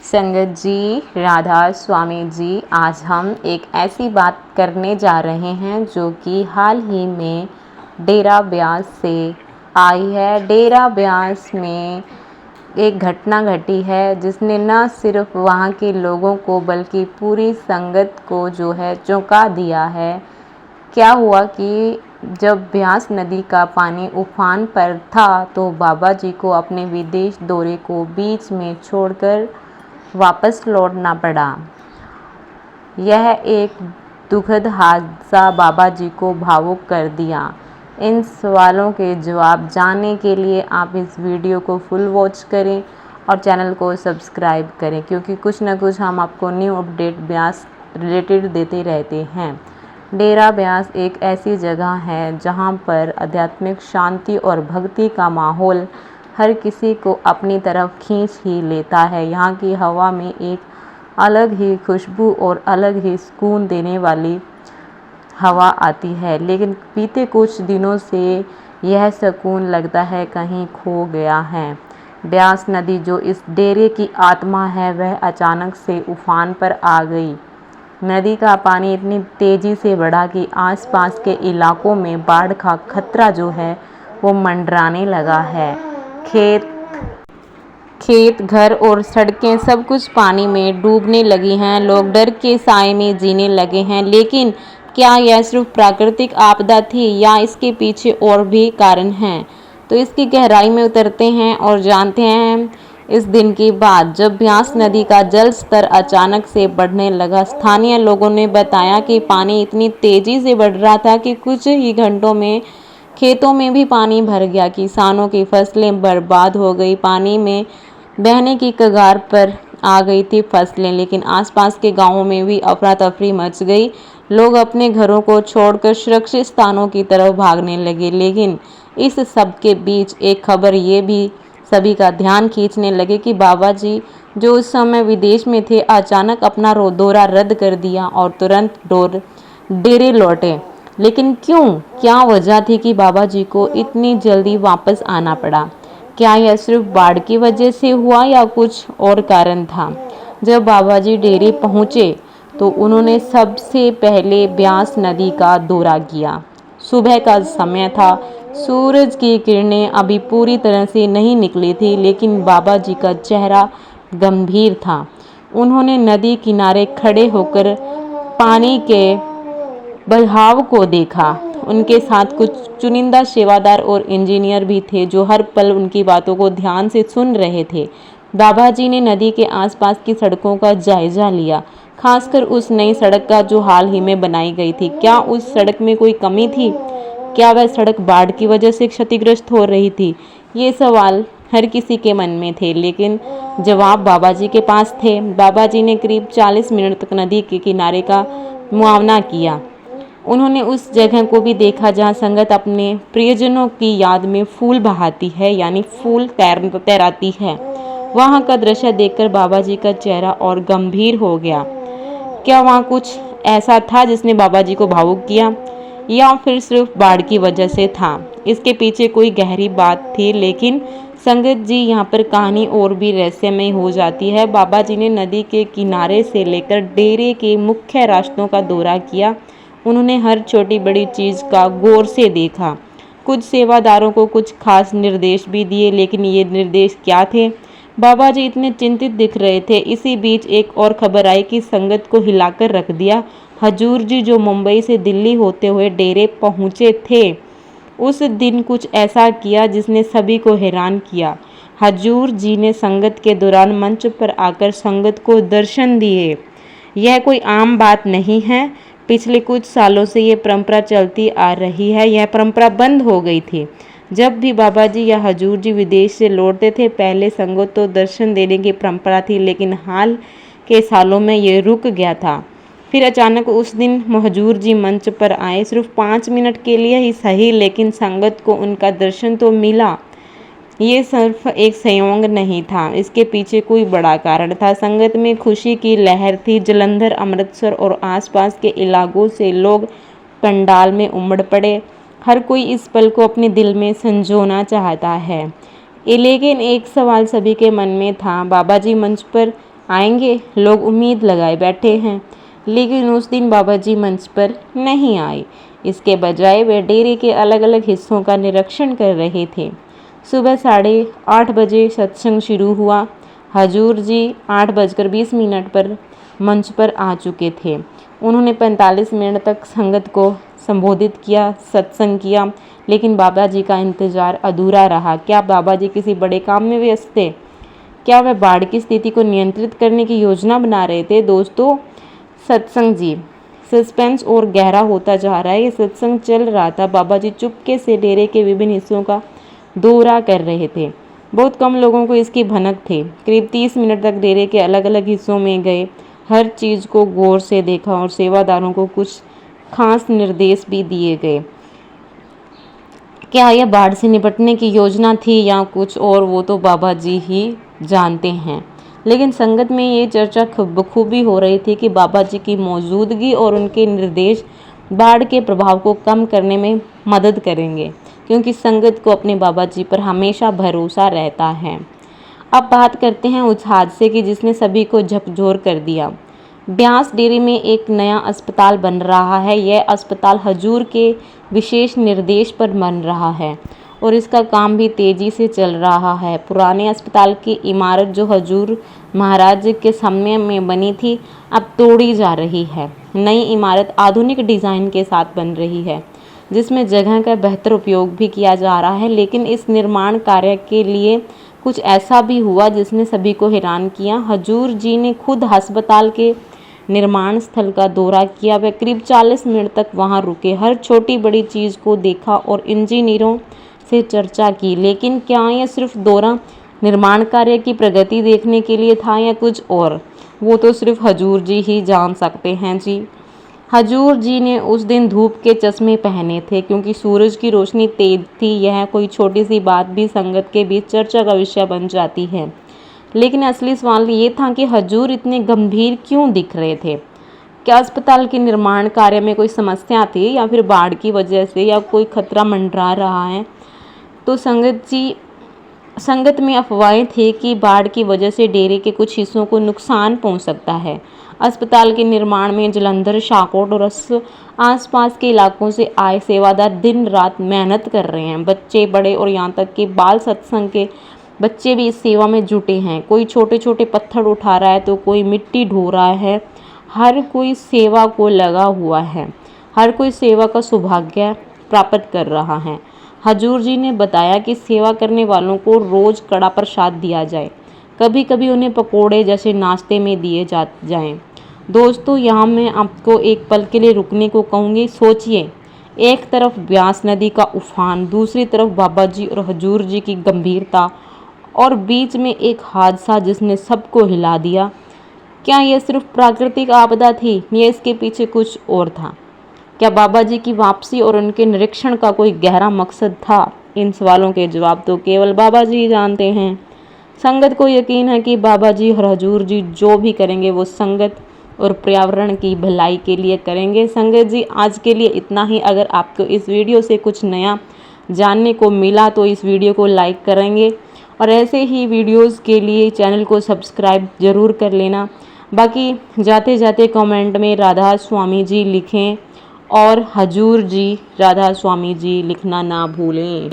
संगत जी, राधा स्वामी जी, आज हम एक ऐसी बात करने जा रहे हैं जो कि हाल ही में डेरा ब्यास से आई है। डेरा ब्यास में एक घटना घटी है जिसने न सिर्फ वहाँ के लोगों को बल्कि पूरी संगत को जो है चौंका दिया है। क्या हुआ कि जब ब्यास नदी का पानी उफान पर था तो बाबा जी को अपने विदेश दौरे को बीच में छोड़कर वापस लौटना पड़ा। यह एक दुखद हादसा बाबा जी को भावुक कर दिया। इन सवालों के जवाब जानने के लिए आप इस वीडियो को फुल वॉच करें और चैनल को सब्सक्राइब करें, क्योंकि कुछ न कुछ हम आपको न्यू अपडेट ब्यास रिलेटेड देते रहते हैं। डेरा ब्यास एक ऐसी जगह है जहां पर आध्यात्मिक शांति और भक्ति का माहौल हर किसी को अपनी तरफ खींच ही लेता है। यहाँ की हवा में एक अलग ही खुशबू और अलग ही सुकून देने वाली हवा आती है, लेकिन बीते कुछ दिनों से यह सुकून लगता है कहीं खो गया है। ब्यास नदी जो इस डेरे की आत्मा है वह अचानक से उफान पर आ गई। नदी का पानी इतनी तेज़ी से बढ़ा कि आसपास के इलाकों में बाढ़ का खतरा जो है वो मंडराने लगा है। खेत, घर और सड़कें सब कुछ पानी में डूबने लगी हैं। लोग डर के साए में जीने लगे हैं। लेकिन क्या यह सिर्फ प्राकृतिक आपदा थी या इसके पीछे और भी कारण हैं? तो इसकी गहराई में उतरते हैं और जानते हैं इस दिन की बात जब ब्यास नदी का जल स्तर अचानक से बढ़ने लगा। स्थानीय लोगों ने बताया कि पानी इतनी तेजी से बढ़ रहा था कि कुछ ही घंटों में खेतों में भी पानी भर गया। किसानों की फसलें बर्बाद हो गई। पानी में बहने की कगार पर आ गई थी फसलें, लेकिन आसपास के गांवों में भी अफरा तफरी मच गई। लोग अपने घरों को छोड़कर सुरक्षित स्थानों की तरफ भागने लगे। लेकिन इस सब के बीच एक खबर ये भी सभी का ध्यान खींचने लगे कि बाबा जी जो उस समय विदेश में थे अचानक अपना दौरा रद्द कर दिया और तुरंत डेरे लौटे। लेकिन क्यों? क्या वजह थी कि बाबा जी को इतनी जल्दी वापस आना पड़ा? क्या यह सिर्फ बाढ़ की वजह से हुआ या कुछ और कारण था? जब बाबा जी डेरे पहुंचे तो उन्होंने सबसे पहले ब्यास नदी का दौरा किया। सुबह का समय था। सूरज की किरणें अभी पूरी तरह से नहीं निकली थी, लेकिन बाबा जी का चेहरा गंभीर था। उन्होंने नदी किनारे खड़े होकर पानी के बहाव को देखा। उनके साथ कुछ चुनिंदा सेवादार और इंजीनियर भी थे जो हर पल उनकी बातों को ध्यान से सुन रहे थे। बाबा जी ने नदी के आसपास की सड़कों का जायजा लिया, खासकर उस नई सड़क का जो हाल ही में बनाई गई थी। क्या उस सड़क में कोई कमी थी? क्या वह सड़क बाढ़ की वजह से क्षतिग्रस्त हो रही थी? ये सवाल हर किसी के मन में थे, लेकिन जवाब बाबा जी के पास थे। बाबा जी ने करीब 40 मिनट तक नदी के किनारे का मुआयना किया। उन्होंने उस जगह को भी देखा जहां संगत अपने प्रियजनों की याद में फूल बहाती है, यानी फूल तैराती है। वहां का दृश्य देखकर बाबा जी का चेहरा और गंभीर हो गया। क्या वहां कुछ ऐसा था जिसने बाबा जी को भावुक किया, या फिर सिर्फ बाढ़ की वजह से था? इसके पीछे कोई गहरी बात थी, लेकिन संगत जी यहाँ पर कहानी और भी रहस्यमय हो जाती है। बाबा जी ने नदी के किनारे से लेकर डेरे के मुख्य रास्तों का दौरा किया। उन्होंने हर छोटी बड़ी चीज़ का गौर से देखा। कुछ सेवादारों को कुछ खास निर्देश भी दिए, लेकिन ये निर्देश क्या थे? बाबा जी इतने चिंतित दिख रहे थे। इसी बीच एक और खबर आई कि संगत को हिलाकर रख दिया। हजूर जी जो मुंबई से दिल्ली होते हुए डेरे पहुंचे थे, उस दिन कुछ ऐसा किया जिसने सभी को हैरान किया। हजूर जी ने संगत के दौरान मंच पर आकर संगत को दर्शन दिए। यह कोई आम बात नहीं है। पिछले कुछ सालों से ये परंपरा चलती आ रही है। यह परंपरा बंद हो गई थी जब भी बाबा जी या हजूर जी विदेश से लौटते थे। पहले संगत तो दर्शन देने की परंपरा थी, लेकिन हाल के सालों में ये रुक गया था। फिर अचानक उस दिन हजूर जी मंच पर आए, सिर्फ 5 मिनट के लिए ही सही, लेकिन संगत को उनका दर्शन तो मिला। ये सिर्फ एक संयोग नहीं था, इसके पीछे कोई बड़ा कारण था। संगत में खुशी की लहर थी। जलंधर, अमृतसर और आसपास के इलाकों से लोग पंडाल में उमड़ पड़े। हर कोई इस पल को अपने दिल में संजोना चाहता है। लेकिन एक सवाल सभी के मन में था। बाबा जी मंच पर आएंगे, लोग उम्मीद लगाए बैठे हैं, लेकिन उस दिन बाबा जी मंच पर नहीं आए। इसके बजाय वे डेरे के अलग अलग हिस्सों का निरीक्षण कर रहे थे। सुबह 8:30 बजे सत्संग शुरू हुआ। हजूर जी 8:20 पर मंच पर आ चुके थे। उन्होंने 45 मिनट तक संगत को संबोधित किया, सत्संग किया, लेकिन बाबा जी का इंतजार अधूरा रहा। क्या बाबा जी किसी बड़े काम में व्यस्त थे? क्या वह बाढ़ की स्थिति को नियंत्रित करने की योजना बना रहे थे? दोस्तों, सत्संग जी सस्पेंस और गहरा होता जा रहा है। ये सत्संग चल रहा था। बाबा जी चुपके से डेरे के विभिन्न हिस्सों का दौरा कर रहे थे। बहुत कम लोगों को इसकी भनक थी। करीब 30 मिनट तक डेरे के अलग अलग हिस्सों में गए, हर चीज़ को गौर से देखा और सेवादारों को कुछ खास निर्देश भी दिए गए। क्या यह बाढ़ से निपटने की योजना थी या कुछ और, वो तो बाबा जी ही जानते हैं। लेकिन संगत में ये चर्चा बखूबी हो रही थी कि बाबा जी की मौजूदगी और उनके निर्देश बाढ़ के प्रभाव को कम करने में मदद करेंगे, क्योंकि संगत को अपने बाबा जी पर हमेशा भरोसा रहता है। अब बात करते हैं उस हादसे की जिसने सभी को झकझोर कर दिया। ब्यास डेरे में एक नया अस्पताल बन रहा है। यह अस्पताल हजूर के विशेष निर्देश पर बन रहा है और इसका काम भी तेजी से चल रहा है। पुराने अस्पताल की इमारत जो हजूर महाराज के समय में बनी थी, अब तोड़ी जा रही है। नई इमारत आधुनिक डिज़ाइन के साथ बन रही है, जिसमें जगह का बेहतर उपयोग भी किया जा रहा है। लेकिन इस निर्माण कार्य के लिए कुछ ऐसा भी हुआ जिसने सभी को हैरान किया। हजूर जी ने खुद अस्पताल के निर्माण स्थल का दौरा किया। वे करीब 40 मिनट तक वहां रुके, हर छोटी बड़ी चीज़ को देखा और इंजीनियरों से चर्चा की। लेकिन क्या यह सिर्फ दौरा निर्माण कार्य की प्रगति देखने के लिए था या कुछ और, वो तो सिर्फ हजूर जी ही जान सकते हैं जी। हजूर जी ने उस दिन धूप के चश्मे पहने थे क्योंकि सूरज की रोशनी तेज थी। यह कोई छोटी सी बात भी संगत के बीच चर्चा का विषय बन जाती है। लेकिन असली सवाल ये था कि हजूर इतने गंभीर क्यों दिख रहे थे? क्या अस्पताल के निर्माण कार्य में कोई समस्या थी या फिर बाढ़ की वजह से या कोई खतरा मंडरा रहा है? तो संगत में अफवाहें थी कि बाढ़ की वजह से डेरे के कुछ हिस्सों को नुकसान पहुंच सकता है। अस्पताल के निर्माण में जलंधर, शाकोट और आसपास के इलाकों से आए सेवादार दिन रात मेहनत कर रहे हैं। बच्चे, बड़े और यहाँ तक कि बाल सत्संग के बच्चे भी इस सेवा में जुटे हैं। कोई छोटे छोटे पत्थर उठा रहा है तो कोई मिट्टी ढो रहा है। हर कोई सेवा को लगा हुआ है। हर कोई सेवा का सौभाग्य प्राप्त कर रहा है। हजूर जी ने बताया कि सेवा करने वालों को रोज़ कड़ा प्रसाद दिया जाए, कभी कभी उन्हें पकोड़े जैसे नाश्ते में दिए जाएं। दोस्तों, यहाँ मैं आपको एक पल के लिए रुकने को कहूँगी। सोचिए, एक तरफ ब्यास नदी का उफान, दूसरी तरफ बाबा जी और हजूर जी की गंभीरता और बीच में एक हादसा जिसने सबको हिला दिया। क्या यह सिर्फ प्राकृतिक आपदा थी या इसके पीछे कुछ और था? क्या बाबा जी की वापसी और उनके निरीक्षण का कोई गहरा मकसद था? इन सवालों के जवाब तो केवल बाबा जी जानते हैं। संगत को यकीन है कि बाबा जी और हजूर जी जो भी करेंगे वो संगत और पर्यावरण की भलाई के लिए करेंगे। संगत जी, आज के लिए इतना ही। अगर आपको इस वीडियो से कुछ नया जानने को मिला तो इस वीडियो को लाइक करेंगे और ऐसे ही वीडियोस के लिए चैनल को सब्सक्राइब ज़रूर कर लेना। बाकी जाते जाते कमेंट में राधा स्वामी जी लिखें और हजूर जी, राधा स्वामी जी लिखना ना भूलें।